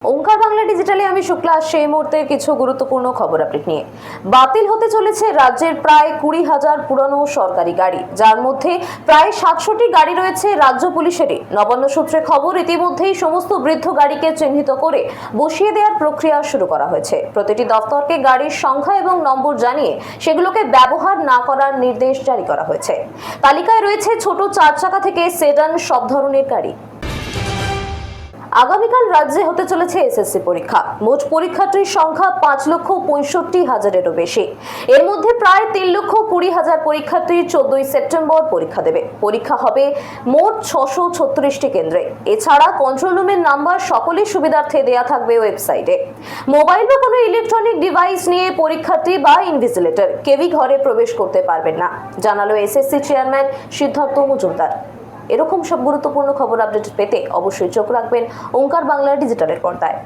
ওঙ্কার বাংলা ডিজিটালে আমি শুক্লা সেই মুহূর্তে কিছু গুরুত্বপূর্ণ খবর আপডেট নিয়ে বাতিল হতে চলেছে রাজ্যের প্রায় 20,000 পুরনো সরকারি গাড়ি, যার মধ্যে প্রায় 700টি গাড়ি রয়েছে রাজ্য পুলিশেরই। নবান্ন সূত্রে খবর, ইতিমধ্যেই সমস্ত বৃদ্ধ গাড়িকে চিহ্নিত করে বসিয়ে দেওয়ার প্রক্রিয়া শুরু করা হয়েছে। প্রতিটি দফতরকে গাড়ির সংখ্যা এবং নম্বর জানিয়ে সেগুলোকে ব্যবহার না করার নির্দেশ জারি করা হয়েছে। তালিকায় রয়েছে ছোট 4 চাকা থেকে সেডান সব ধরনের গাড়ি। আগামীকাল রাজ্যে হতে চলেছে এসএসসি পরীক্ষা। মোট পরীক্ষার্থীর সংখ্যা 5,65,000-এরও বেশি। এর মধ্যে প্রায় 3,20,000 পরীক্ষার্থী 14ই সেপ্টেম্বর পরীক্ষা দেবে। পরীক্ষা হবে মোট 636টি কেন্দ্রে। এছাড়া কন্ট্রোল রুমের নাম্বার সকলের সুবিধার্থে দেয়া থাকবে ওয়েবসাইটে। মোবাইল বা কোনো ইলেকট্রনিক ডিভাইস নিয়ে পরীক্ষার্থী বা ইনভিজিলেটর কেউই ঘরে প্রবেশ করতে পারবেন না, জানালো এসএসসি চেয়ারম্যান সিদ্ধার্থ মজুমদার। এরকম সব গুরুত্বপূর্ণ খবর আপডেট পেতে অবশ্যই চোখ রাখবেন ওঙ্কার বাংলা ডিজিটালের পর্দায়।